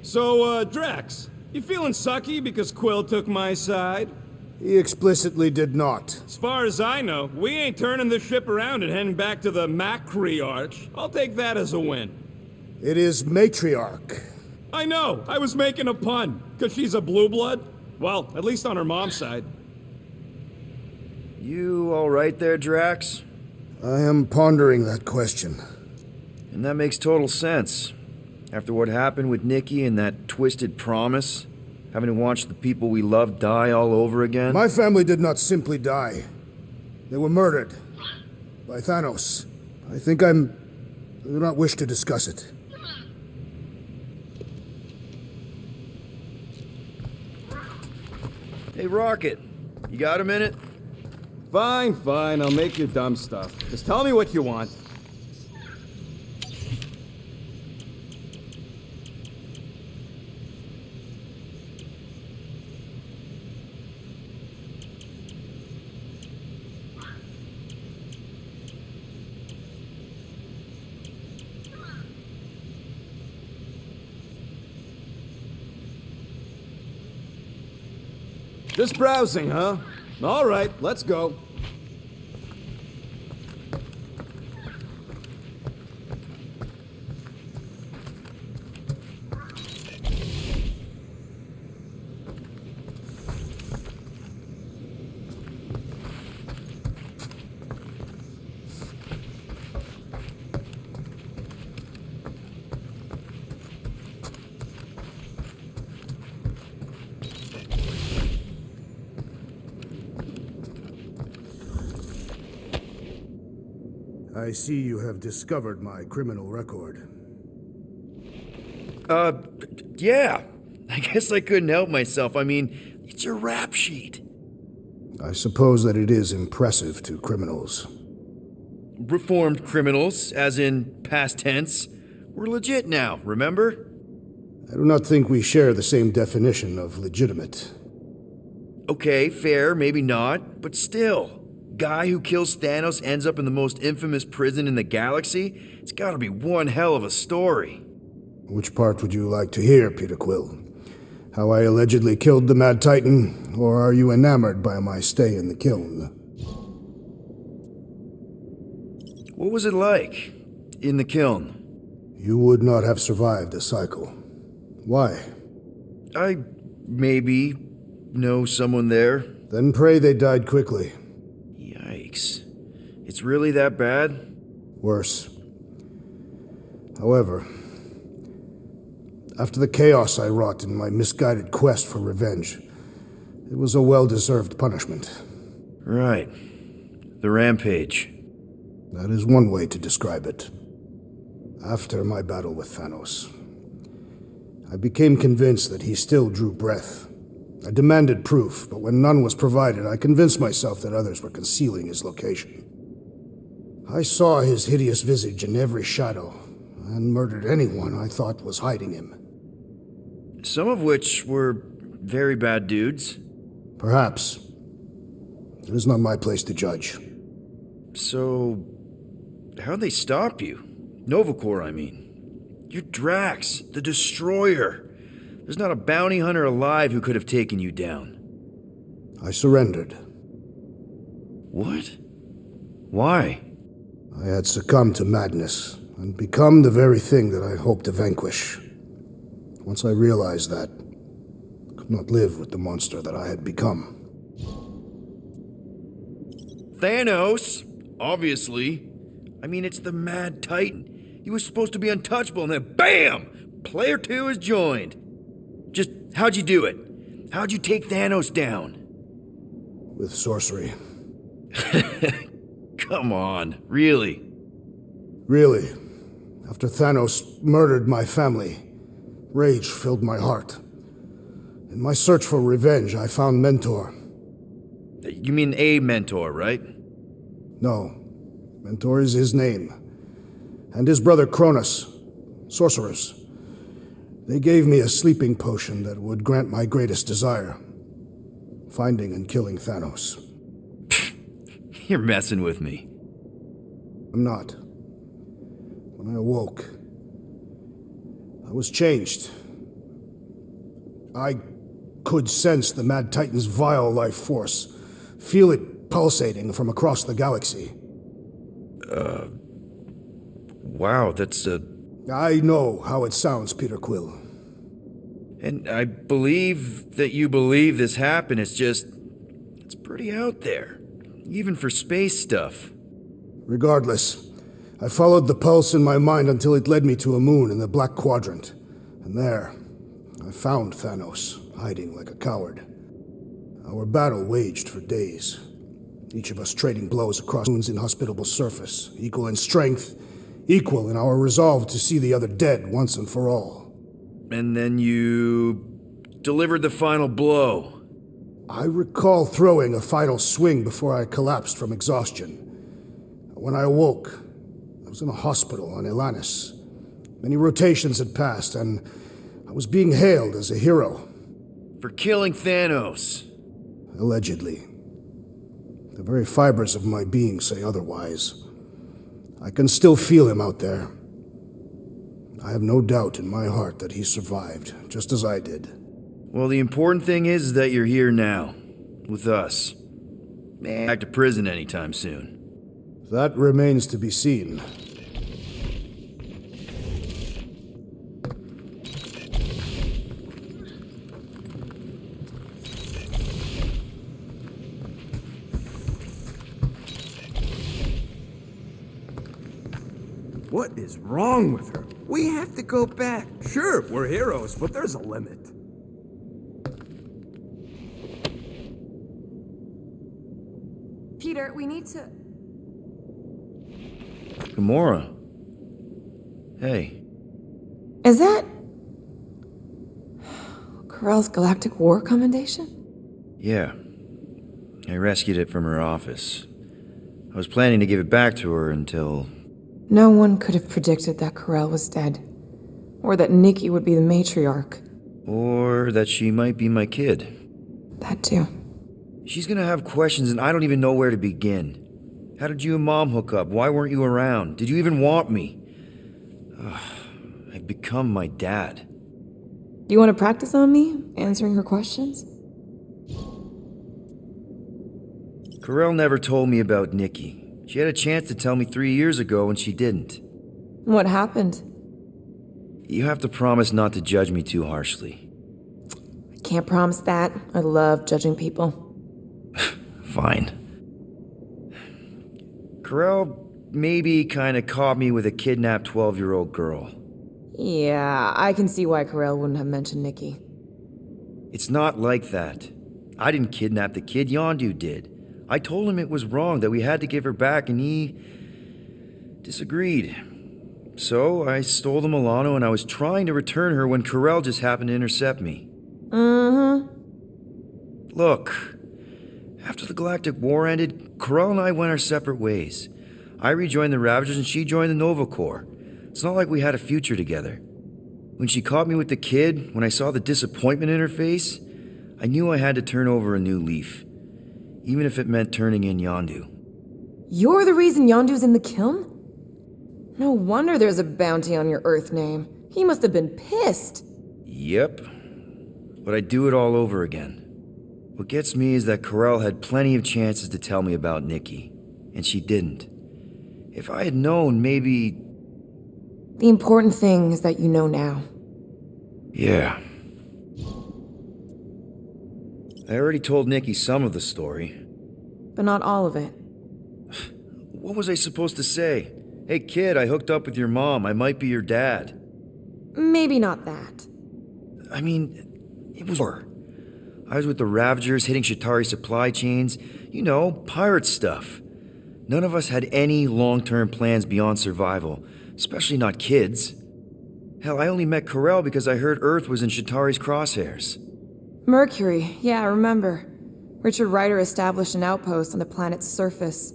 So, Drax, you feeling sucky because Quill took my side? He explicitly did not. As far as I know, we ain't turning this ship around and heading back to the matriarch. I'll take that as a win. It is matriarch. I know, I was making a pun, because she's a blue blood. Well, at least on her mom's side. You alright there, Drax? I am pondering that question. And that makes total sense. After what happened with Nikki and that twisted promise, having to watch the people we love die all over again. My family did not simply die. They were murdered. By Thanos. I do not wish to discuss it. Hey, Rocket, you got a minute? Fine, fine, I'll make your dumb stuff. Just tell me what you want. Just browsing, huh? All right, let's go. I see you have discovered my criminal record. Yeah. I guess I couldn't help myself. I mean, it's your rap sheet. I suppose that it is impressive to criminals. Reformed criminals, as in past tense. We're legit now, remember? I do not think we share the same definition of legitimate. Okay, fair, maybe not, but still. Guy who kills Thanos ends up in the most infamous prison in the galaxy? It's gotta be one hell of a story. Which part would you like to hear, Peter Quill? How I allegedly killed the Mad Titan, or are you enamored by my stay in the kiln? What was it like in the kiln? You would not have survived a cycle. Why? I maybe know someone there. Then pray they died quickly. Yikes. It's really that bad? Worse. However, after the chaos I wrought in my misguided quest for revenge, it was a well-deserved punishment. Right. The rampage. That is one way to describe it. After my battle with Thanos, I became convinced that he still drew breath. I demanded proof, but when none was provided, I convinced myself that others were concealing his location. I saw his hideous visage in every shadow, and murdered anyone I thought was hiding him. Some of which were very bad dudes. Perhaps. It is not my place to judge. So, how'd they stop you? Novacor, I mean. You're Drax, the Destroyer. There's not a bounty hunter alive who could have taken you down. I surrendered. What? Why? I had succumbed to madness, and become the very thing that I hoped to vanquish. Once I realized that, I could not live with the monster that I had become. Thanos, obviously. I mean, it's the Mad Titan. He was supposed to be untouchable, and then BAM! Player 2 has joined. Just, how'd you do it? How'd you take Thanos down? With sorcery. Come on, really? Really. After Thanos murdered my family, rage filled my heart. In my search for revenge, I found Mentor. You mean a mentor, right? No. Mentor is his name. And his brother Cronus. Sorcerers. They gave me a sleeping potion that would grant my greatest desire. Finding and killing Thanos. You're messing with me. I'm not. When I awoke, I was changed. I could sense the Mad Titan's vile life force, feel it pulsating from across the galaxy. Wow, that's I know how it sounds, Peter Quill. And I believe that you believe this happened. It's pretty out there. Even for space stuff. Regardless, I followed the pulse in my mind until it led me to a moon in the Black Quadrant. And there, I found Thanos, hiding like a coward. Our battle waged for days. Each of us trading blows across the moon's inhospitable surface, equal in strength, equal in our resolve to see the other dead once and for all. And then you delivered the final blow. I recall throwing a final swing before I collapsed from exhaustion. When I awoke, I was in a hospital on Elanis. Many rotations had passed, and I was being hailed as a hero. For killing Thanos. Allegedly. The very fibers of my being say otherwise. I can still feel him out there. I have no doubt in my heart that he survived, just as I did. Well, the important thing is that you're here now, with us. Man, back to prison anytime soon. That remains to be seen. What is wrong with her? We have to go back. Sure, we're heroes, but there's a limit. Peter, we need to... Gamora. Hey. Is that... Corell's Galactic War Commendation? Yeah. I rescued it from her office. I was planning to give it back to her until... No one could have predicted that Corell was dead. Or that Nikki would be the matriarch. Or that she might be my kid. That too. She's gonna have questions and I don't even know where to begin. How did you and Mom hook up? Why weren't you around? Did you even want me? I've become my dad. Do you want to practice on me, answering her questions? Corell never told me about Nikki. She had a chance to tell me 3 years ago and she didn't. What happened? You have to promise not to judge me too harshly. I can't promise that. I love judging people. Fine. Corell maybe kinda caught me with a kidnapped 12-year-old girl. Yeah, I can see why Corell wouldn't have mentioned Nikki. It's not like that. I didn't kidnap the kid, Yondu did. I told him it was wrong, that we had to give her back, and he disagreed. So I stole the Milano and I was trying to return her when Corell just happened to intercept me. Look, after the Galactic War ended, Corell and I went our separate ways. I rejoined the Ravagers and she joined the Novacor. It's not like we had a future together. When she caught me with the kid, when I saw the disappointment in her face, I knew I had to turn over a new leaf. Even if it meant turning in Yondu. You're the reason Yondu's in the kiln? No wonder there's a bounty on your Earth name. He must have been pissed. Yep. But I'd do it all over again. What gets me is that Corell had plenty of chances to tell me about Nikki, and she didn't. If I had known, maybe... The important thing is that you know now. Yeah. I already told Nikki some of the story. But not all of it. What was I supposed to say? Hey kid, I hooked up with your mom. I might be your dad. Maybe not that. I mean, it was war. I was with the Ravagers hitting Chitauri supply chains. You know, pirate stuff. None of us had any long-term plans beyond survival, especially not kids. Hell, I only met Corell because I heard Earth was in Chitauri's crosshairs. Mercury, yeah, I remember. Richard Ryder established an outpost on the planet's surface.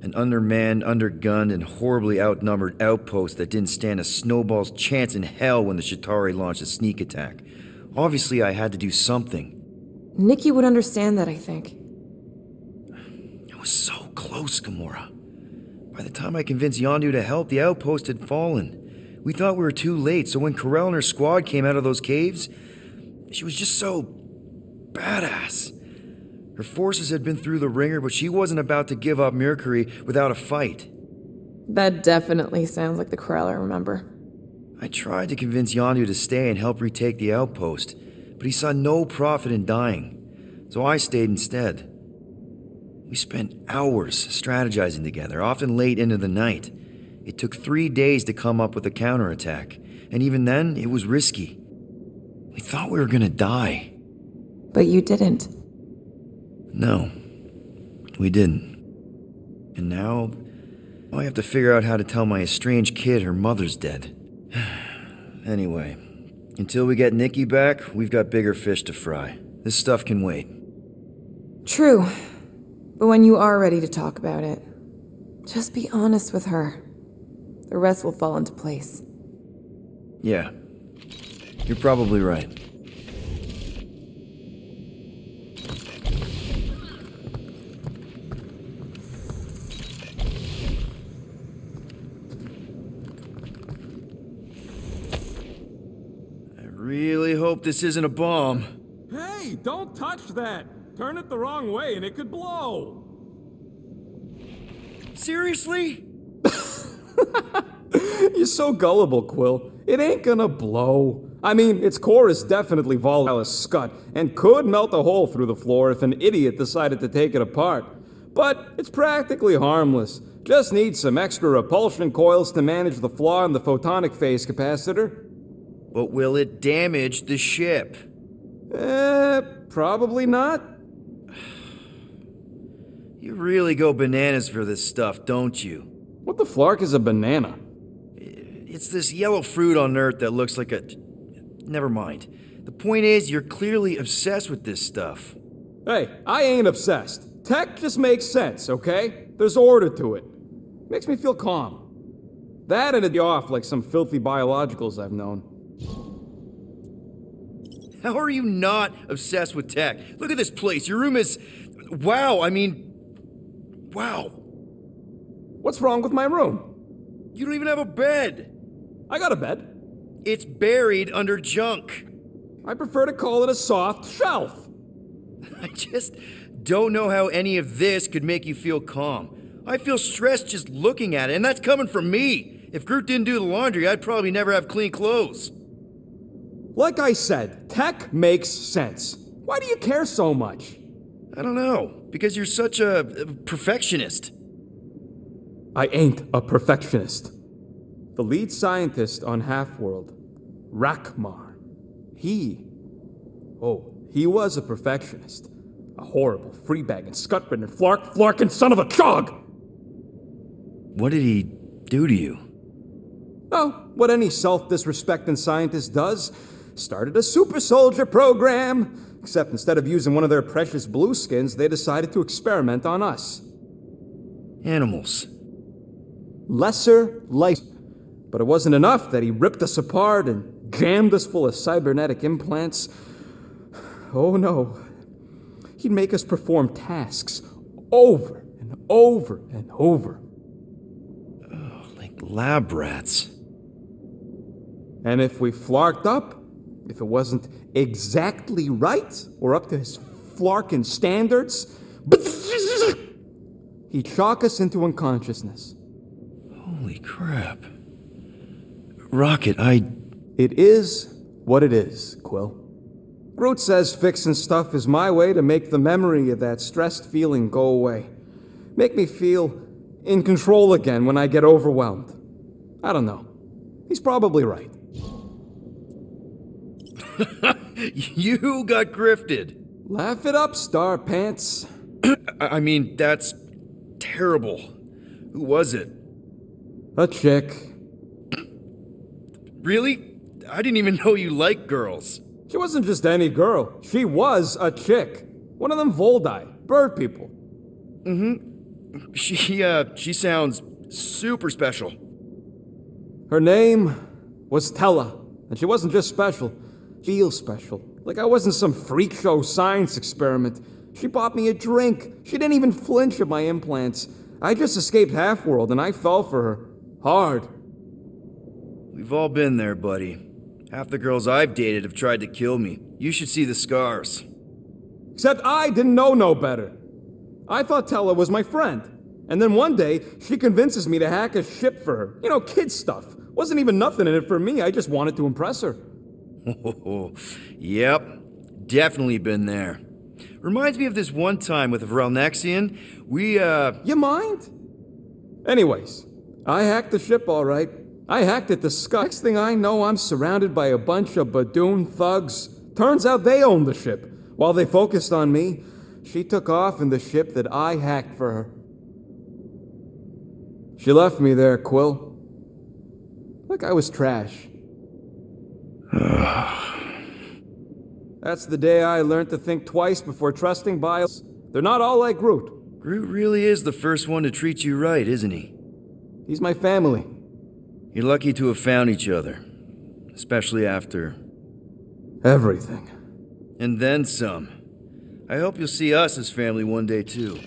An undermanned, undergunned, and horribly outnumbered outpost that didn't stand a snowball's chance in hell when the Chitauri launched a sneak attack. Obviously, I had to do something. Nikki would understand that, I think. It was so close, Gamora. By the time I convinced Yondu to help, the outpost had fallen. We thought we were too late, so when Corell and her squad came out of those caves, She was just so badass. Her forces had been through the ringer, but she wasn't about to give up Mercury without a fight. That definitely sounds like the Krell I remember. I tried to convince Yondu to stay and help retake the outpost, but he saw no profit in dying, so I stayed instead. We spent hours strategizing together, often late into the night. It took 3 days to come up with a counterattack, and even then, it was risky. We thought we were gonna die. But you didn't. No, we didn't. And now, I have to figure out how to tell my estranged kid her mother's dead. Anyway, until we get Nikki back, we've got bigger fish to fry. This stuff can wait. True. But when you are ready to talk about it, just be honest with her. The rest will fall into place. Yeah, you're probably right. I really hope this isn't a bomb. Hey, don't touch that! Turn it the wrong way and it could blow! Seriously? You're so gullible, Quill. It ain't gonna blow. I mean, its core is definitely volatile as scut and could melt a hole through the floor if an idiot decided to take it apart. But it's practically harmless. Just needs some extra repulsion coils to manage the flaw in the photonic phase capacitor. But will it damage the ship? Probably not. You really go bananas for this stuff, don't you? What the flark is a banana? It's this yellow fruit on Earth that looks like a... Never mind. The point is, you're clearly obsessed with this stuff. Hey, I ain't obsessed. Tech just makes sense, okay? There's order to it. Makes me feel calm. That and it'd be off like some filthy biologicals I've known. How are you not obsessed with tech? Look at this place. Your room is... Wow, I mean... Wow. What's wrong with my room? You don't even have a bed. I got a bed. It's buried under junk. I prefer to call it a soft shelf. I just don't know how any of this could make you feel calm. I feel stressed just looking at it, and that's coming from me. If Groot didn't do the laundry, I'd probably never have clean clothes. Like I said, tech makes sense. Why do you care so much? I don't know, because you're such a perfectionist. I ain't a perfectionist. The lead scientist on Half-World, Rakmar, he was a perfectionist. A horrible, free-bagging, scut-ridden, flarkin' son of a chog! What did he do to you? Oh, what any self-disrespecting scientist does. Started a super soldier program. Except instead of using one of their precious blueskins, they decided to experiment on us. Animals. Lesser life. But it wasn't enough that he ripped us apart and jammed us full of cybernetic implants. Oh no. He'd make us perform tasks over and over and over. Oh, like lab rats. And if we flarked up, if it wasn't exactly right or up to his flarkin' standards, he'd shock us into unconsciousness. Holy crap. Rocket, It is what it is, Quill. Groot says fixing stuff is my way to make the memory of that stressed feeling go away. Make me feel in control again when I get overwhelmed. I don't know. He's probably right. You got grifted. Laugh it up, Star Pants. I mean, that's terrible. Who was it? A chick. Really? I didn't even know you liked girls. She wasn't just any girl. She was a chick. One of them Voldi, bird people. She sounds super special. Her name was Tella, and she wasn't just special. Feel special. Like I wasn't some freak show science experiment. She bought me a drink. She didn't even flinch at my implants. I just escaped Half-World, and I fell for her. Hard. We've all been there, buddy. Half the girls I've dated have tried to kill me. You should see the scars. Except I didn't know no better. I thought Tella was my friend. And then one day, she convinces me to hack a ship for her. You know, kid stuff. Wasn't even nothing in it for me, I just wanted to impress her. Yep, definitely been there. Reminds me of this one time with Vrelnexian. You mind? Anyways, I hacked the ship all right. I hacked it to Scott. Next thing I know, I'm surrounded by a bunch of Badoon thugs. Turns out they owned the ship. While they focused on me, she took off in the ship that I hacked for her. She left me there, Quill. Like I was trash. That's the day I learned to think twice before trusting bios. They're not all like Groot. Groot really is the first one to treat you right, isn't he? He's my family. You're lucky to have found each other. Especially after... everything. And then some. I hope you'll see us as family one day, too.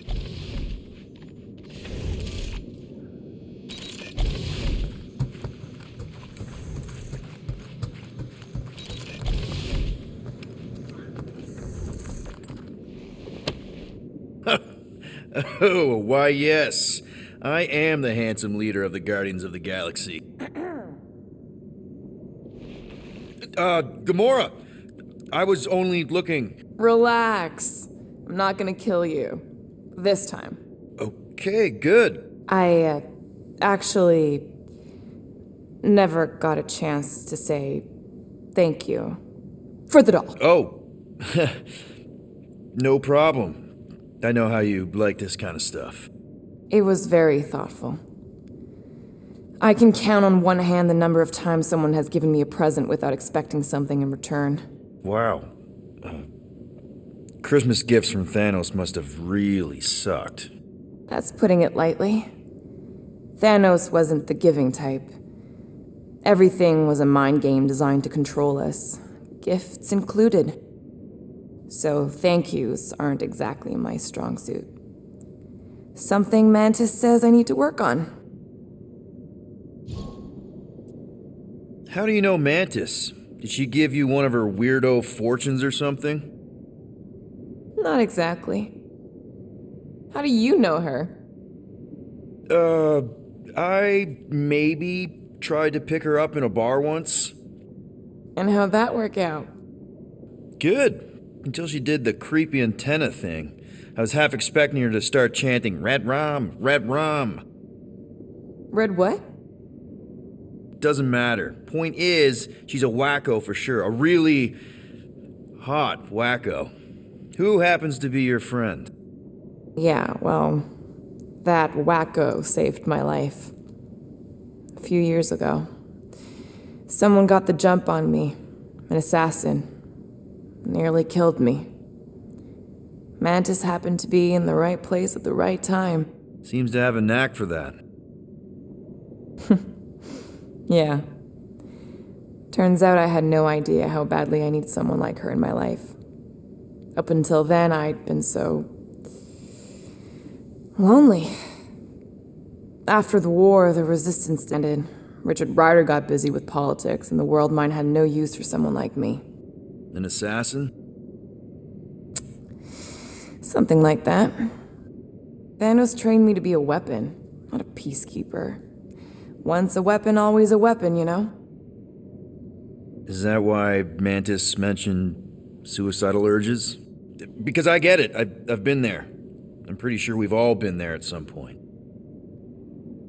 Oh, why yes. I am the handsome leader of the Guardians of the Galaxy. Gamora! I was only looking... Relax. I'm not gonna kill you. This time. Okay, good. I, actually never got a chance to say thank you for the doll. Oh. No problem. I know how you like this kind of stuff. It was very thoughtful. I can count on one hand the number of times someone has given me a present without expecting something in return. Wow. Christmas gifts from Thanos must have really sucked. That's putting it lightly. Thanos wasn't the giving type. Everything was a mind game designed to control us, gifts included. So thank yous aren't exactly my strong suit. Something Mantis says I need to work on. How do you know Mantis? Did she give you one of her weirdo fortunes or something? Not exactly. How do you know her? I maybe tried to pick her up in a bar once. And how'd that work out? Good. Until she did the creepy antenna thing. I was half expecting her to start chanting, Red Rum, Red Rum. Red what? Doesn't matter. Point is, she's a wacko for sure. A really hot wacko. Who happens to be your friend? Yeah, well, that wacko saved my life. A few years ago. Someone got the jump on me. An assassin. Nearly killed me. Mantis happened to be in the right place at the right time. Seems to have a knack for that. Yeah. Turns out I had no idea how badly I need someone like her in my life. Up until then, I'd been so... lonely. After the war, the resistance ended. Richard Rider got busy with politics, and the world mind had no use for someone like me. An assassin? Something like that. Thanos trained me to be a weapon, not a peacekeeper. Once a weapon, always a weapon, you know? Is that why Mantis mentioned suicidal urges? Because I get it. I've been there. I'm pretty sure we've all been there at some point.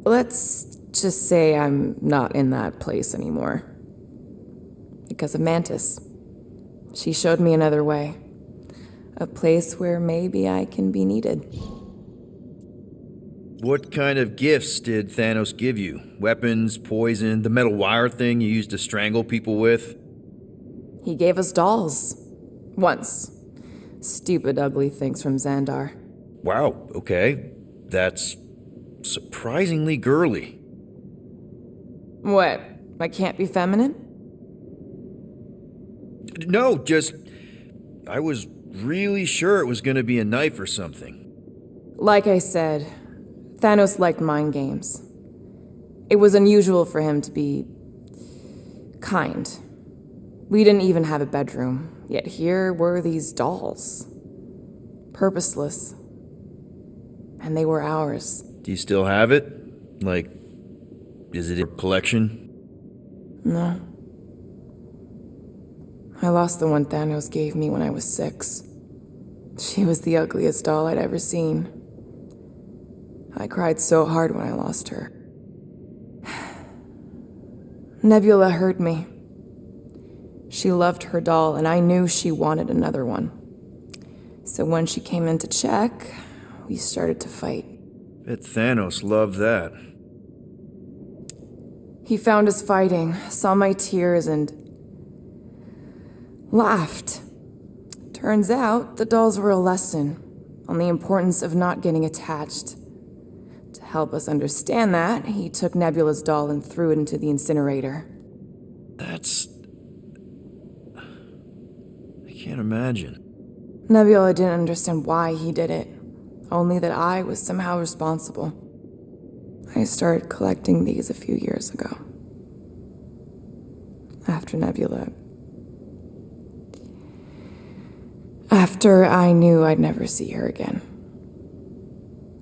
Let's just say I'm not in that place anymore. Because of Mantis. She showed me another way. A place where maybe I can be needed. What kind of gifts did Thanos give you? Weapons, poison, the metal wire thing you used to strangle people with? He gave us dolls. Once. Stupid, ugly things from Xandar. Wow, okay. That's surprisingly girly. What? I can't be feminine? No, just... I was really sure it was gonna be a knife or something. Like I said, Thanos liked mind games. It was unusual for him to be kind. We didn't even have a bedroom, yet here were these dolls. Purposeless. And they were ours. Do you still have it? Like, is it a collection? No. I lost the one Thanos gave me when I was 6. She was the ugliest doll I'd ever seen. I cried so hard when I lost her. Nebula hurt me. She loved her doll, and I knew she wanted another one. So when she came in to check, we started to fight. Bet Thanos loved that. He found us fighting, saw my tears, and laughed. Turns out, the dolls were a lesson on the importance of not getting attached. To help us understand that, he took Nebula's doll and threw it into the incinerator. That's... I can't imagine. Nebula didn't understand why he did it, only that I was somehow responsible. I started collecting these a few years ago. After Nebula. After I knew I'd never see her again.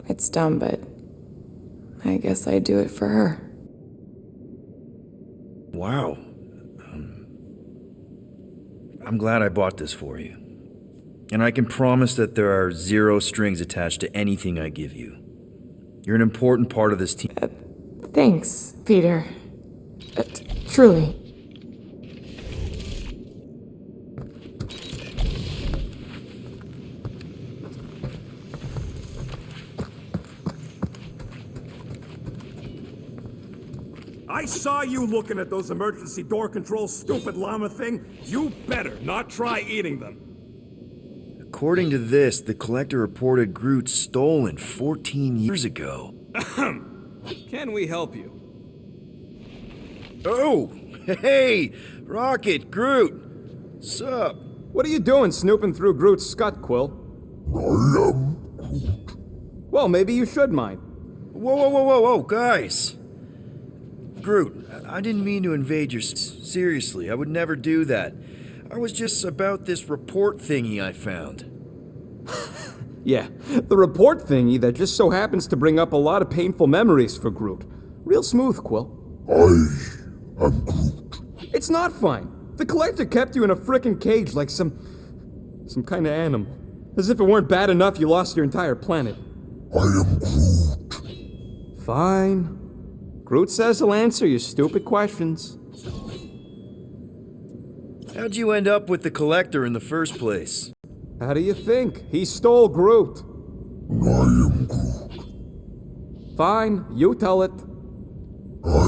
It's dumb, but I guess I'd do it for her. Wow. I'm glad I bought this for you. And I can promise that there are 0 strings attached to anything I give you. You're an important part of this team. Thanks, Peter. Truly. I saw you looking at those emergency door controls, stupid llama thing. You better not try eating them. According to this, the collector reported Groot stolen 14 years ago. Can we help you? Oh! Hey! Rocket! Groot! Sup? What are you doing snooping through Groot's scut, Quill? I am Groot. Well, maybe you should mind. Whoa, guys! Groot, I didn't mean to invade your... Seriously, I would never do that. I was just about this report thingy I found. Yeah, the report thingy that just so happens to bring up a lot of painful memories for Groot. Real smooth, Quill. I am Groot. It's not fine. The collector kept you in a frickin' cage like some kind of animal. As if it weren't bad enough you lost your entire planet. I am Groot. Fine. Groot says he'll answer your stupid questions. How'd you end up with the collector in the first place? How do you think? He stole Groot. I am Groot. Fine, you tell it. I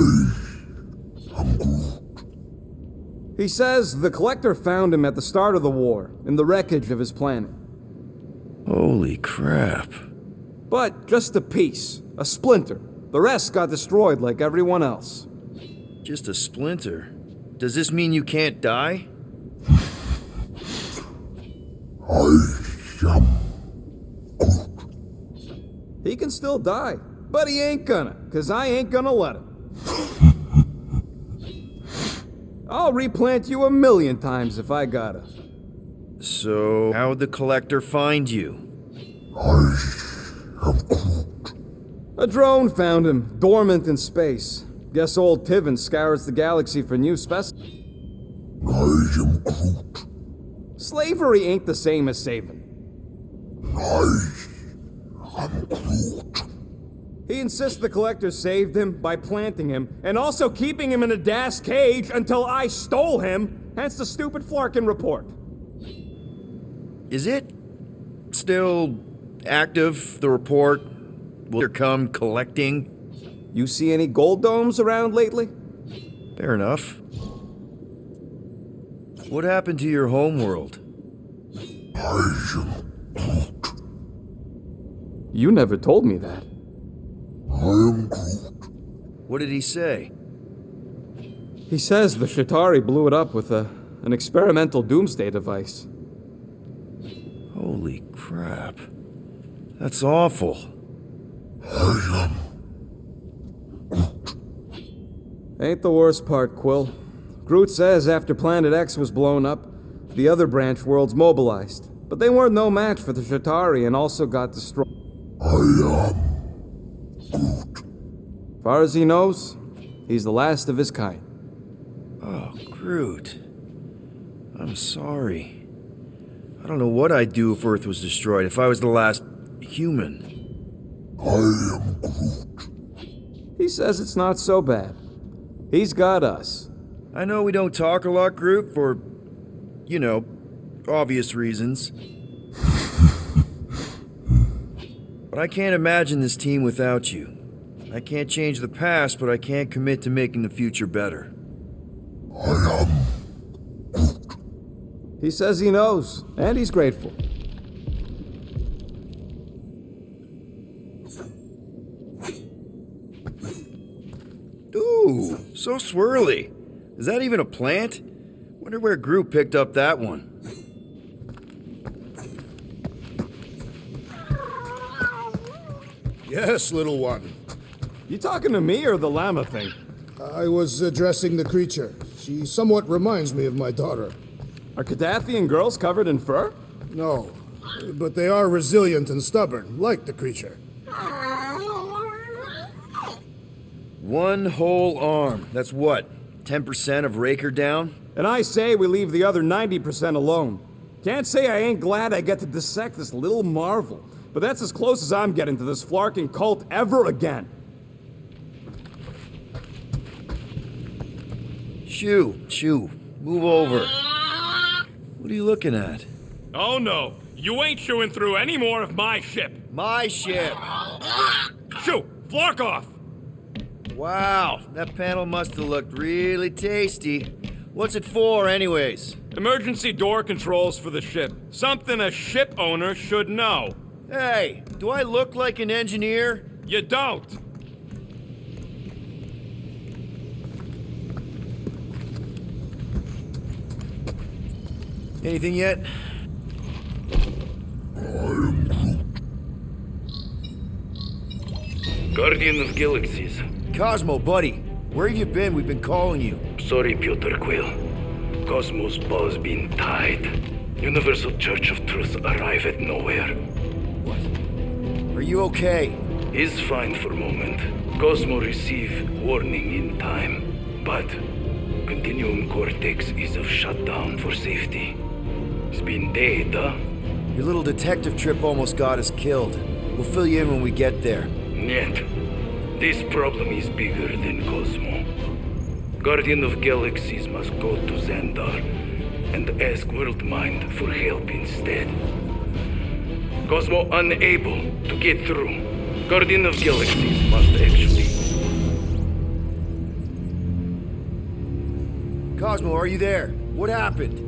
am Groot. He says the collector found him at the start of the war, in the wreckage of his planet. Holy crap. But just a piece, a splinter. The rest got destroyed like everyone else. Just a splinter. Does this mean you can't die? I am Groot. He can still die, but he ain't gonna, 'cause I ain't gonna let him. I'll replant you 1,000,000 times if I gotta. So, how'd the collector find you? I am Groot. A drone found him, dormant in space. Guess old Tiven scours the galaxy for new specimens. I am Groot. Slavery ain't the same as saving. I am Groot. He insists the collector saved him by planting him, and also keeping him in a das cage until I stole him, hence the stupid Flarkin report. Is it still active, the report? Will there come collecting? You see any gold domes around lately? Fair enough. What happened to your homeworld? I am Groot. You never told me that. I am Groot. What did he say? He says the Shatari blew it up with an experimental doomsday device. Holy crap. That's awful. I am Groot. Ain't the worst part, Quill. Groot says after Planet X was blown up, the other branch worlds mobilized. But they weren't no match for the Chitauri and also got destroyed. I am As far as he knows, he's the last of his kind. Oh, Groot. I'm sorry. I don't know what I'd do if Earth was destroyed, if I was the last human. I am Groot. He says it's not so bad. He's got us. I know we don't talk a lot, Groot, for, you know, obvious reasons. But I can't imagine this team without you. I can't change the past, but I can't commit to making the future better. I am He says he knows, and he's grateful. Ooh, so swirly. Is that even a plant? Wonder where Groot picked up that one. Yes, little one. You talking to me or the llama thing? I was addressing the creature. She somewhat reminds me of my daughter. Are Cadathian girls covered in fur? No, but they are resilient and stubborn, like the creature. One whole arm. That's what? 10% of Raker down? And I say we leave the other 90% alone. Can't say I ain't glad I get to dissect this little marvel, but that's as close as I'm getting to this flarking cult ever again. Shoo, move over. What are you looking at? Oh no, you ain't chewing through any more of my ship. My ship. Shoo, flark off. Wow, that panel must have looked really tasty. What's it for, anyways? Emergency door controls for the ship. Something a ship owner should know. Hey, do I look like an engineer? You don't. Anything yet? Guardian of Galaxies. Cosmo, buddy, where have you been? We've been calling you. Sorry, Piotr Quill. Cosmos ball's been tied. Universal Church of Truth arrive at nowhere. What? Are you okay? Is fine for moment. Cosmo receive warning in time. But Continuum Cortex is of shutdown for safety. It's been dead, huh? Your little detective trip almost got us killed. We'll fill you in when we get there. Niet. This problem is bigger than Cosmo. Guardian of Galaxies must go to Xandar and ask Worldmind for help instead. Cosmo unable to get through. Guardian of Galaxies must actually... Cosmo, are you there? What happened?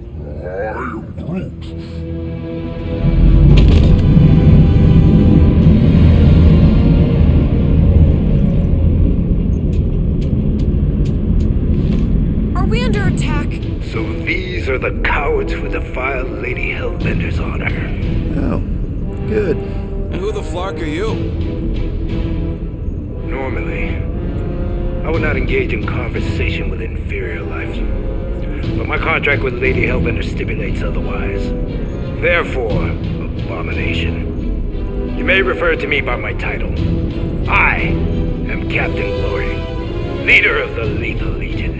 Are we under attack? So these are the cowards who defiled Lady Hellbender's honor. Oh, good. And who the flark are you? Normally, I would not engage in conversation with inferior life. But my contract with Lady Hellbender stipulates otherwise. Therefore, abomination. You may refer to me by my title. I am Captain Glory, leader of the Lethal Legion.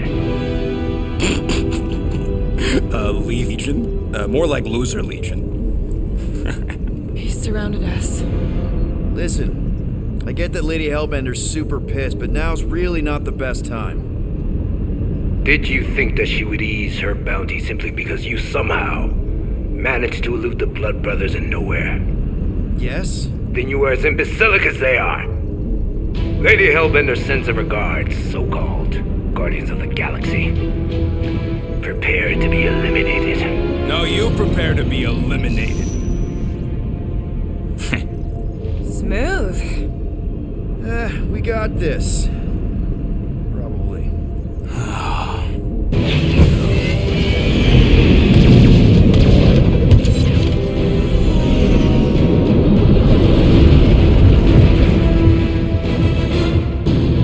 Legion? More like Loser Legion. He surrounded us. Listen, I get that Lady Hellbender's super pissed, but now's really not the best time. Did you think that she would ease her bounty simply because you somehow managed to elude the Blood Brothers in nowhere? Yes? Then you are as imbecilic as they are. Lady Hellbender sends her regards, so-called Guardians of the Galaxy. Prepare to be eliminated. No, you prepare to be eliminated. Smooth. We got this. Probably.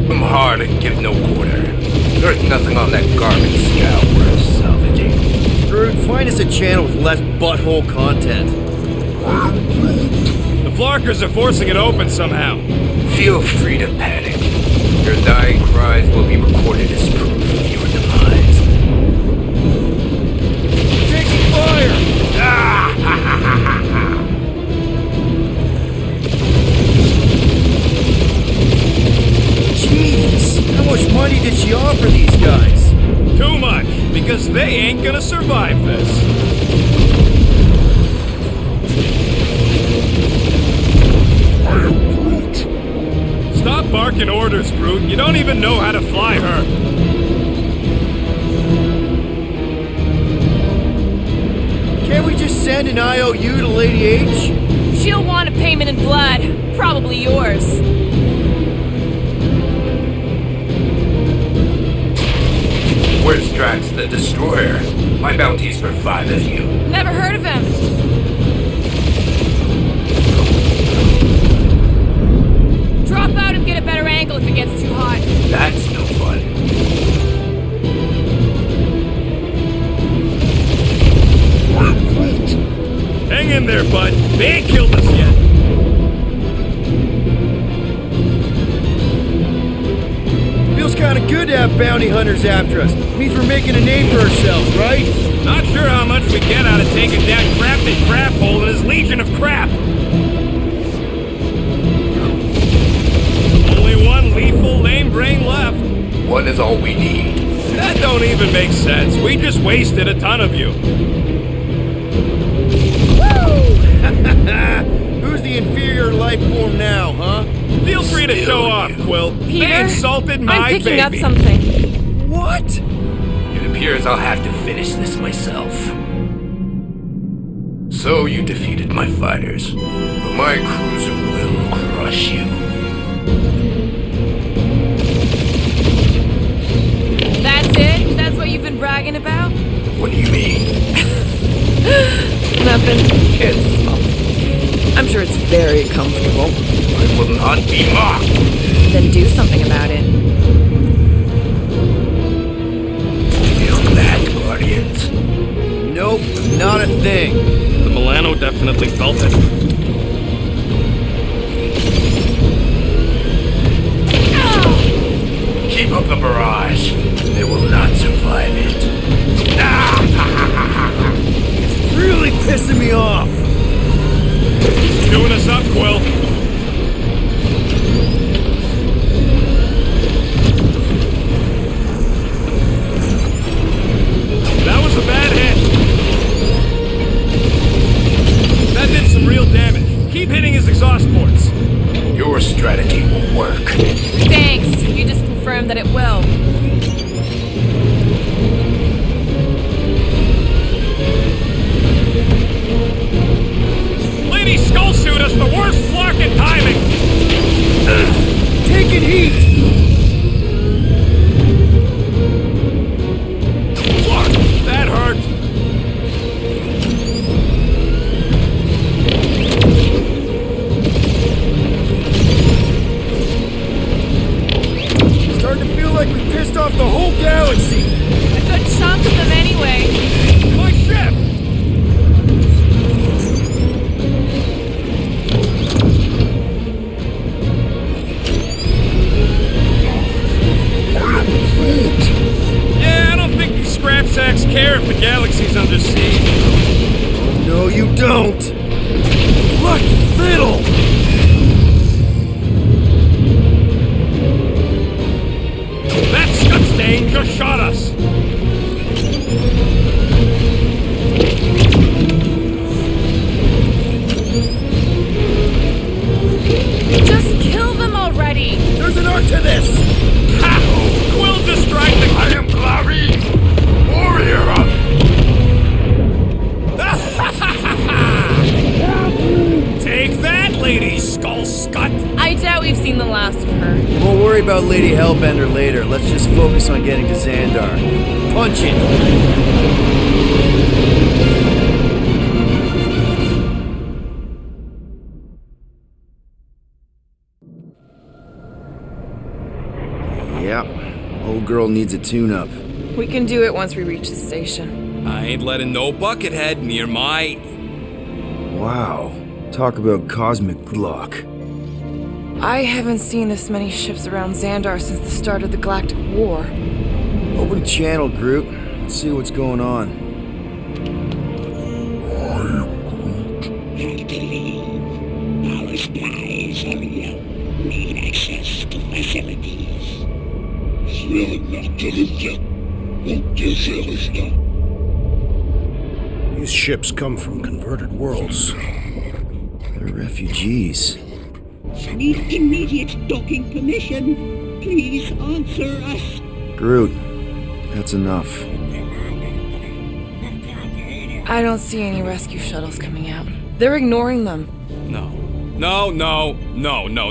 I'm hard and give no quarter. There's nothing on that garbage scout. Find us a channel with less butthole content. The Flarkers are forcing it open somehow. Feel free to panic. Your dying cries will be recorded as proof of your demise. Taking fire! Jeez, how much money did she offer these guys? Too much, because they ain't gonna survive this. I am Groot. Stop barking orders, Groot. You don't even know how to fly her. Can't we just send an IOU to Lady H? She'll want a payment in blood. Probably yours. Where's Drax the Destroyer? My bounty's for 5 of you. Never heard of him. Drop out and get a better angle if it gets too hot. That's no fun. I am Groot. Hang in there, bud. They ain't killed us yet. Feels kind of good to have bounty hunters after us. Means we're making a name for ourselves, right? Not sure how much we get out of taking down Crafted Craphole and his legion of crap. Only one lethal lame brain left. One is all we need. That don't even make sense. We just wasted a ton of you. Who's the inferior life form now, huh? Feel free to show off, Quill. Peter, They insulted my I'm picking up baby. something. What? It appears I'll have to finish this myself. So you defeated my fighters, but my cruiser will crush you. That's it? That's what you've been bragging about? What do you mean? Nothing. It's... I'm sure it's very comfortable. I will not be mocked. Then do something about it. Feel that, Guardians? Nope, not a thing. The Milano definitely felt it. Keep up the barrage. They will not survive it. It's really pissing me off. Doing us up, Quill. That was a bad hit. That did some real damage. Keep hitting his exhaust ports. Your strategy will work. Thanks. You just confirmed that it will. Lady Skullsuit has the worst flarkin' timing. Taking heat. Flark, that hurt. Starting to feel like we pissed off the whole galaxy. A good chunk of them anyway. My ship. Yeah, I don't think these scrap sacks care if the galaxy's under siege. No, you don't. Look, fiddle. That Scutstain just shot us. Just kill them already. There's an art to this. Ha! Quill distracting. I am Clary, warrior of... Take that, Lady Skull Scut. I doubt we've seen the last of her. We'll worry about Lady Hellbender later. Let's just focus on getting to Xandar. Punch it. Yep. Old girl needs a tune-up. We can do it once we reach the station. I ain't letting no buckethead near my... Wow. Talk about cosmic luck. I haven't seen this many ships around Xandar since the start of the Galactic War. Open the channel, Groot. Let's see what's going on. Not believe. Our spies need access to facilities. Not to the jet. These ships come from converted worlds. They're refugees. I need immediate docking permission. Please answer us. Groot, that's enough. I don't see any rescue shuttles coming out. They're ignoring them. No.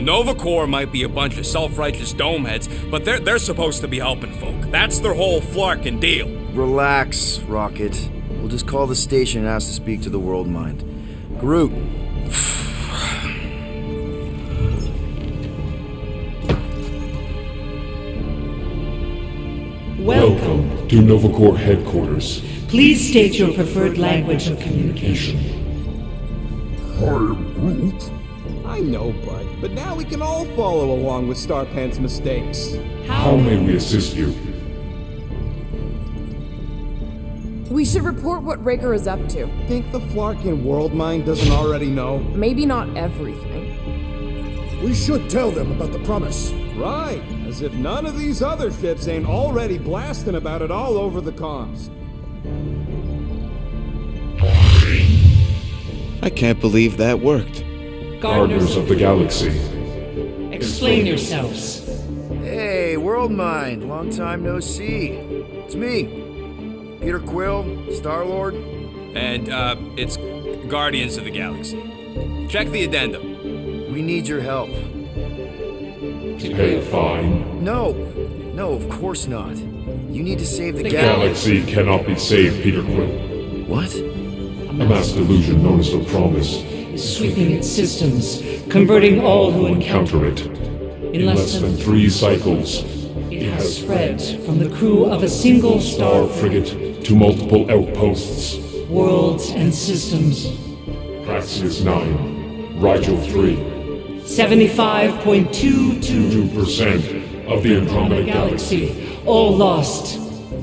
Novacor might be a bunch of self-righteous domeheads, but they're supposed to be helping folk. That's their whole flarkin' deal. Relax, Rocket. We'll just call the station and ask to speak to the World Mind. Groot. Welcome to Novacor headquarters. Please state your preferred language of communication. I am Groot. I know, Bud, but now we can all follow along with Starpan's mistakes. How may we assist you? We should report what Raker is up to. Think the Flarkin World Mind doesn't already know? Maybe not everything. We should tell them about the promise. Right, as if none of these other ships ain't already blasting about it all over the comms. I can't believe that worked. Gardeners of the Galaxy. Explain yourselves. Hey, World Mind. Long time no see. It's me. Peter Quill, Star-Lord. And, it's Guardians of the Galaxy. Check the addendum. We need your help. To pay a fine. No, of course not. You need to save the The galaxy. Galaxy cannot be saved, Peter Quill. What? A mass delusion known as the Promise Sweeping its systems, converting all who encounter it. In less than 3 cycles, it has spread from the crew of a single Star frigate to multiple outposts. worlds and systems. Praxis 9, Rigel 3. 75.22% 2% of the Andromeda Galaxy. all lost.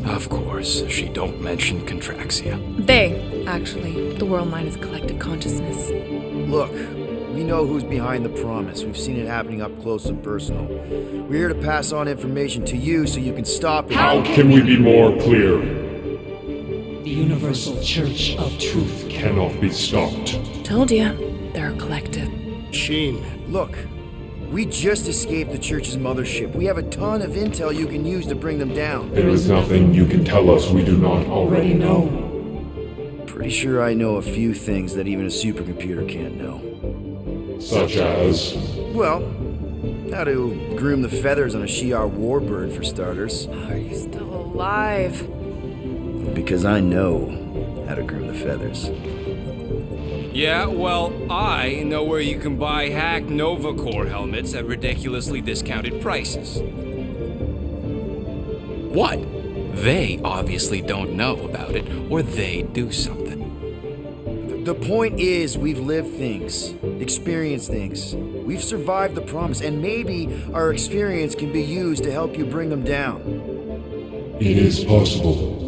Of course, she don't mention Contraxia. They, actually. The World Mind is collective consciousness. Look, we know who's behind the Promise. We've seen it happening up close and personal. We're here to pass on information to you so you can stop it. How can we be more clear? The Universal Church of Truth Cannot be stopped. Told ya. They're a collective. Sheen. Look, we just escaped the Church's mothership. We have a ton of intel you can use to bring them down. There is nothing you can tell us we do not already know. Pretty sure I know a few things that even a supercomputer can't know. Such as... Well, how to groom the feathers on a Shi'ar warbird, for starters. Are you still alive? Because I know how to groom the feathers. Yeah, well, I know where you can buy hacked Novacor helmets at ridiculously discounted prices. What? They obviously don't know about it, or they do something. The point is, we've lived things, experienced things. We've survived the Promise, and maybe our experience can be used to help you bring them down. It is possible.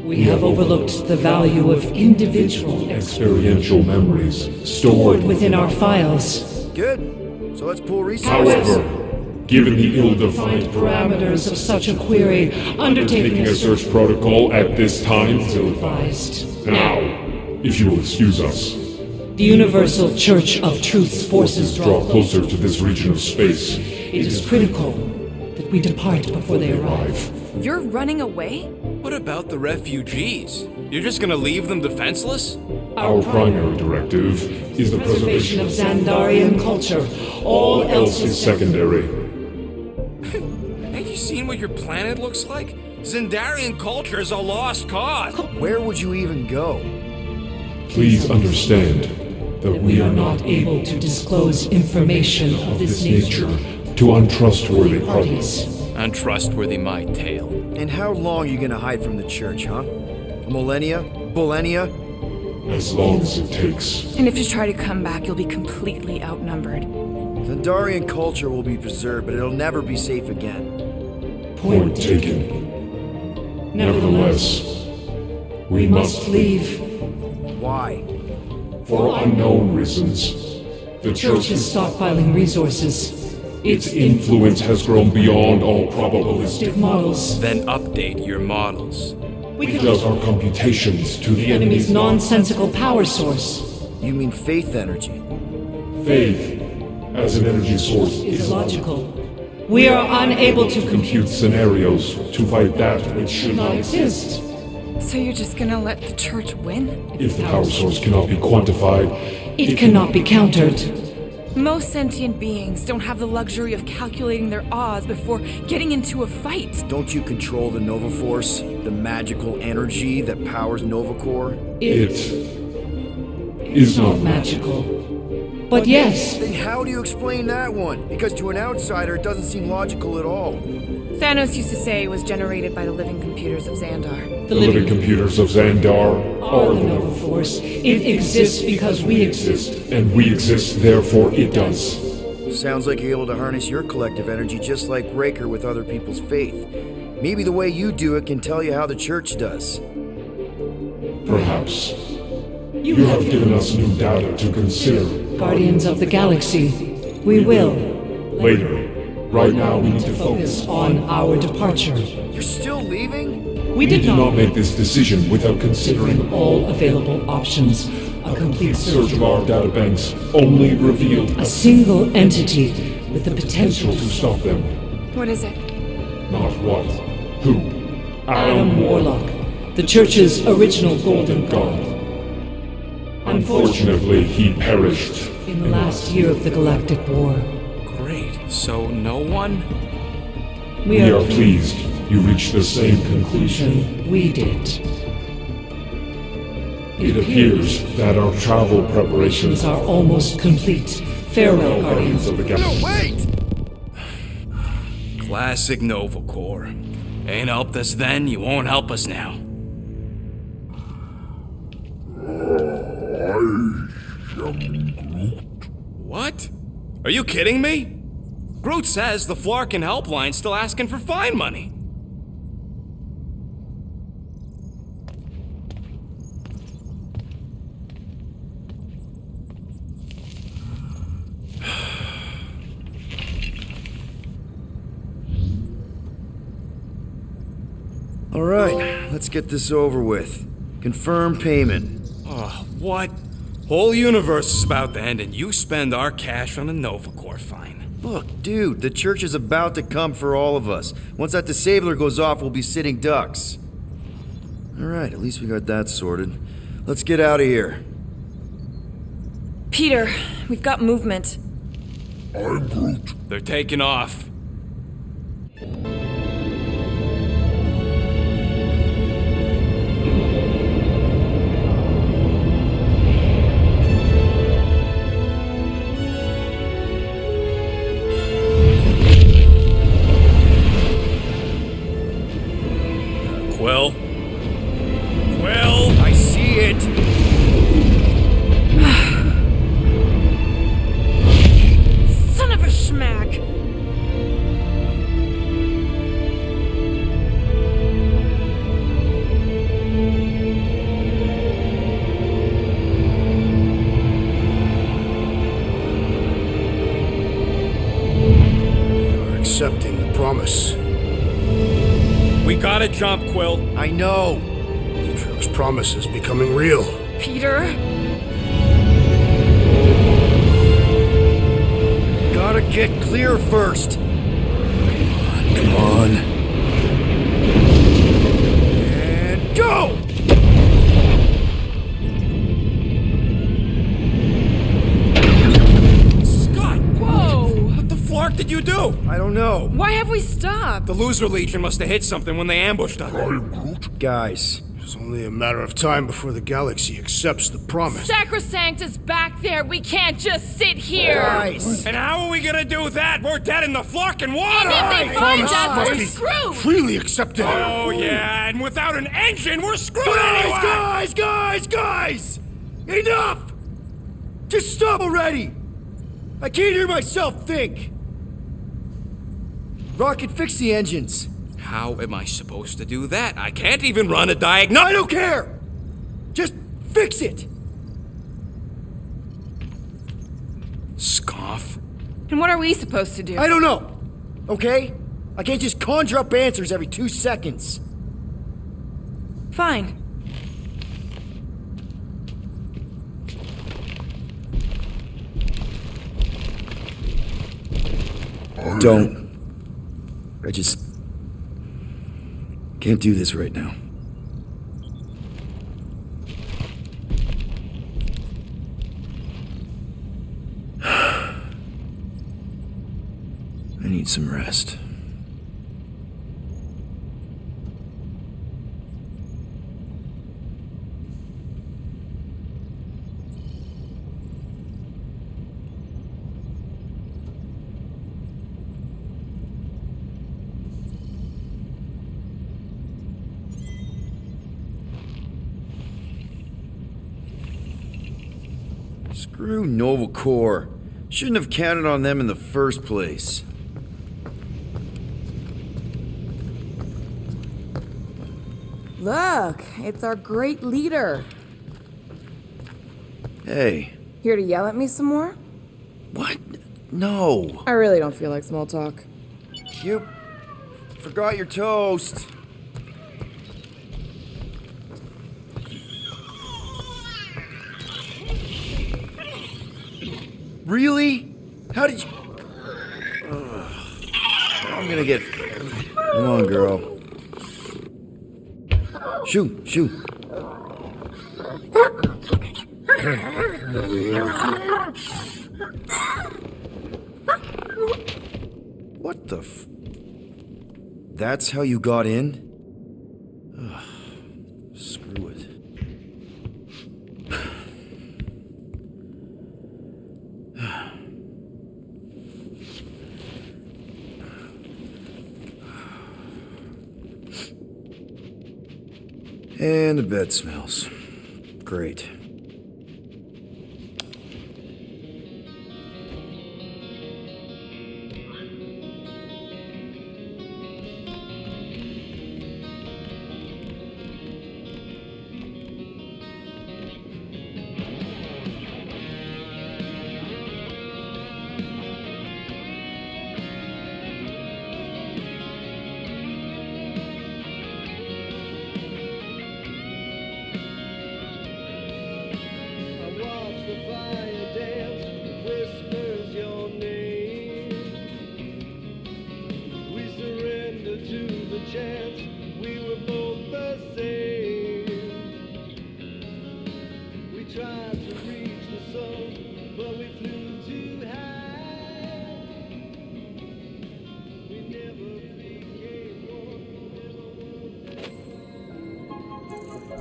We have overlooked the value of individual Experiential memories stored within our files. Good. So let's pull resources. However, given the ill-defined Parameters of such a query, undertaking a search protocol at this time is ill-advised. Now, if you will excuse us, The Universal Church of Truth's forces draw closer to this region of space. It is critical that we depart before they arrive. You're running away? What about the refugees? You're just gonna leave them defenseless? Our primary directive is the preservation of Xandarian culture. All else is secondary. Ain't you seen what your planet looks like? Xandarian culture is a lost cause. Where would you even go? Please understand that we are not able to disclose information of this nature to untrustworthy parties. Untrustworthy my tale. And how long are you gonna hide from the Church, huh? A millennia? Millennia? As long as it takes. And if you try to come back, you'll be completely outnumbered. Zendarian culture will be preserved, but it'll never be safe again. Point taken. Nevertheless, we must leave. Why? For unknown reasons. The Church is stockpiling resources. Its influence has grown beyond all probabilistic models. Then update your models. We does our computations to the enemy's nonsensical power source. You mean faith energy? Faith, as an energy source, is illogical. We are unable to compute scenarios to fight that which should not exist. So you're just gonna let the church win? If the power source cannot be quantified, it cannot be countered. Most sentient beings don't have the luxury of calculating their odds before getting into a fight. Don't you control the Nova Force, the magical energy that powers Novacor? It is not magical. But yes. Then how do you explain that one? Because to an outsider, it doesn't seem logical at all. Thanos used to say it was generated by the living computers of Xandar. The living computers of Xandar are the Nova Force. It exists because we exist. And we exist, therefore it does. Sounds like you're able to harness your collective energy just like Raker with other people's faith. Maybe the way you do it can tell you how the church does. Perhaps. You have given us new data to consider. Guardians of the Galaxy, we will. Later. Right now we need to focus on our departure. You're still leaving? We did not make this decision without considering all available options. A complete search of our databanks only revealed a single entity with the potential to stop them. What is it? Not what. Who? Adam Warlock, the Church's original Golden God. Unfortunately, he perished in the last year of the Galactic War. Great. So no one? We are pleased you reached the same conclusion we did. It appears that our travel preparations are almost complete. Farewell, Guardians of the Galaxy. No, wait! Classic Novacor. Ain't helped us then, you won't help us now. What? Are you kidding me? Groot says the Flarkin helpline's still asking for fine money. All right, let's get this over with. Confirm payment. Oh, what? Whole universe is about to end and you spend our cash on a Novacor fine. Look, dude, the church is about to come for all of us. Once that disabler goes off, we'll be sitting ducks. All right, at least we got that sorted. Let's get out of here. Peter, we've got movement. I'm Groot. They're taking off. Quill? Quill? I see it! Son of a schmack! You're accepting the promise. We gotta jump, Quill. I know. Trill's promise is becoming real. Peter? Gotta get clear first. Come on. And go! Scott! Whoa! What the flark did you do? I don't know. Why have we stopped? The Loser Legion must have hit something when they ambushed us. Guys, It's only a matter of time before the galaxy accepts the promise. Sacrosanct is back there. We can't just sit here. Nice. And how are we gonna do that? We're dead in the fucking water! And if they find us, we're be screwed. freely accepted. Oh, yeah, and without an engine, we're screwed Guys, anyway! guys! Enough! Just stop already! I can't hear myself think! Rocket, fix the engines. How am I supposed to do that? I can't even run a diagnose. I don't care! Just fix it! Scoff. And what are we supposed to do? I don't know, okay? I can't just conjure up answers every 2 seconds. Fine. Don't. I just can't do this right now. I need some rest. Screw Novacor. Shouldn't have counted on them in the first place. Look, it's our great leader. Hey. Here to yell at me some more? What? No. I really don't feel like small talk. You forgot your toast. Really? How did you... Ugh. I'm gonna get... Come on, girl. Shoo, shoo. What the f... That's how you got in? Ugh. Screw it. And the bed smells. Great.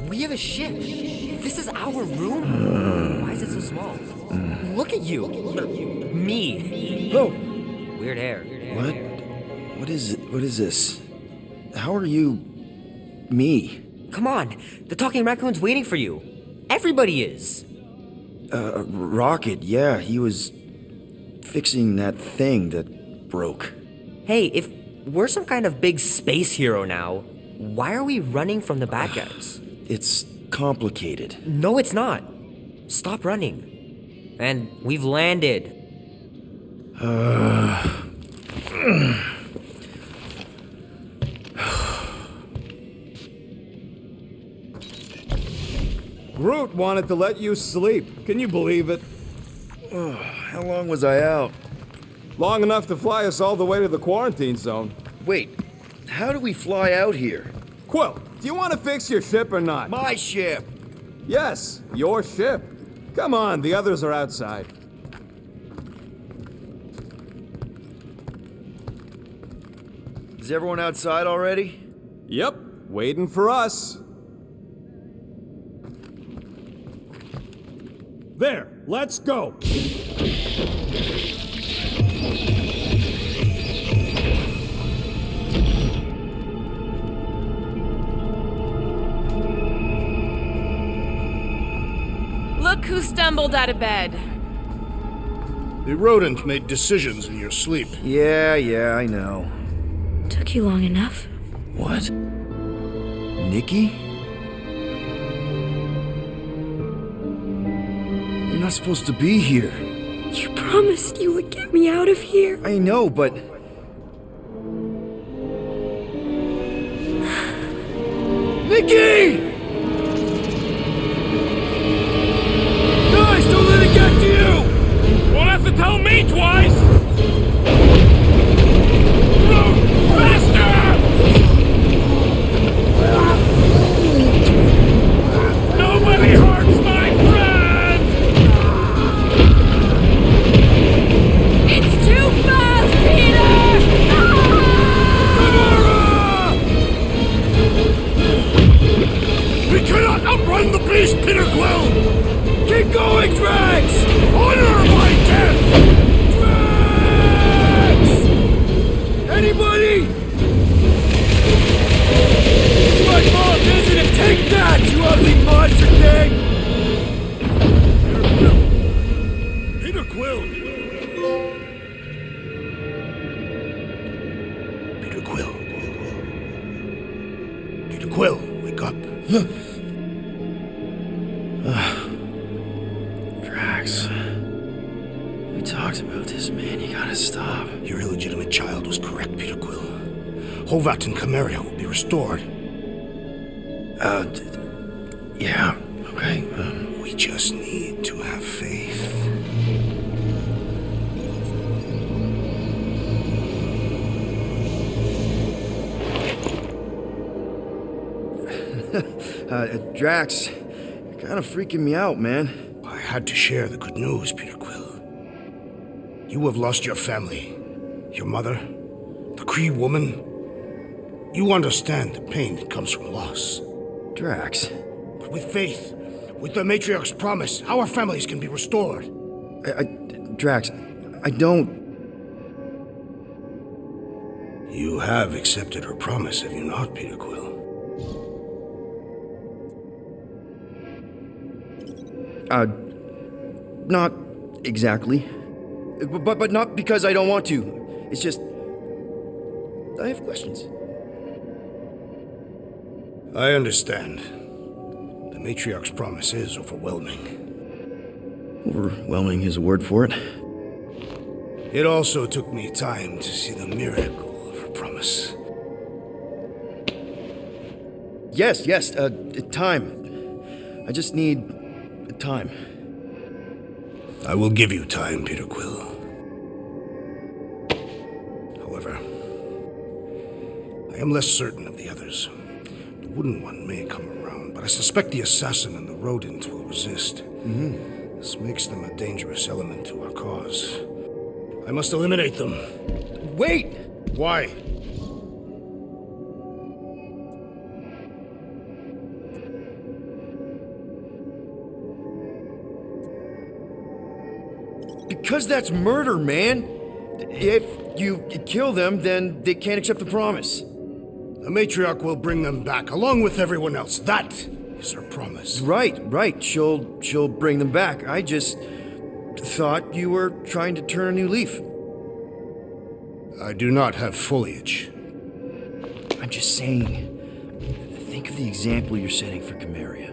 We have a ship. This is our room? Why is it so small? Look at you. Me. Oh. Weird hair. What? What is this? How are you... me? Come on. The talking raccoon's waiting for you. Everybody is. Rocket, yeah, he was fixing that thing that broke. Hey, if we're some kind of big space hero now, why are we running from the bad guys? It's complicated. No, it's not. Stop running. And we've landed. Groot wanted to let you sleep. Can you believe it? How long was I out? Long enough to fly us all the way to the quarantine zone. Wait, how do we fly out here? Quill, do you want to fix your ship or not? My ship! Yes, your ship. Come on, the others are outside. Is everyone outside already? Yep, waiting for us. There, let's go! Look who stumbled out of bed. The rodent made decisions in your sleep. Yeah, I know. Took you long enough. What? Nikki? You're not supposed to be here. You promised you would get me out of here. I know, but... Nikki! Guys, don't let it get to you! Won't have to tell me twice! Groot, faster! Nobody hurts my friend! It's too fast, Peter! Gamora! We cannot outrun the beast, Peter Quill! Keep going, Drax! Honor my death! Drax! Anybody? It's my fault, isn't it? Take that, you ugly monster thing! Peter Quill! Peter Quill. Peter Quill, wake up. Drax. We talked about this, man. You gotta stop. Your illegitimate child was correct, Peter Quill. Hovat and Chimeria will be restored. Yeah, okay. We just need to have faith. Drax, you're kind of freaking me out, man. I had to share the good news, Peter Quill. You have lost your family, your mother, the Kree woman. You understand the pain that comes from loss. Drax. But with faith, with the Matriarch's promise, our families can be restored. Drax, I don't... You have accepted her promise, have you not, Peter Quill? Not exactly. But not because I don't want to. It's just... I have questions. I understand. The Matriarch's promise is overwhelming. Overwhelming is a word for it. It also took me time to see the miracle of her promise. Yes, time. I just need time. I will give you time, Peter Quill. However, I am less certain of the others. The wooden one may come around, but I suspect the assassin and the rodent will resist. This makes them a dangerous element to our cause. I must eliminate them. Wait! Why? Because that's murder, man! If you kill them, then they can't accept the promise. The Matriarch will bring them back, along with everyone else. That is her promise. Right. She'll bring them back. I just thought you were trying to turn a new leaf. I do not have foliage. I'm just saying, think of the example you're setting for Chimeria.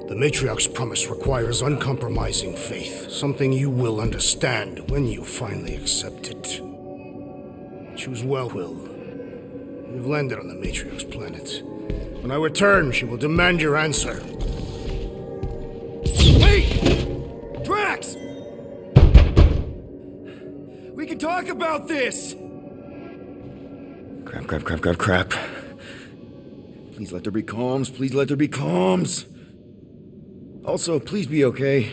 The Matriarch's promise requires uncompromising faith, something you will understand when you finally accept it. Choose well, Quill. You've landed on the Matriarch's planet. When I return, she will demand your answer. Wait! Drax! We can talk about this! Crap. Please let there be calms. Also, please be okay.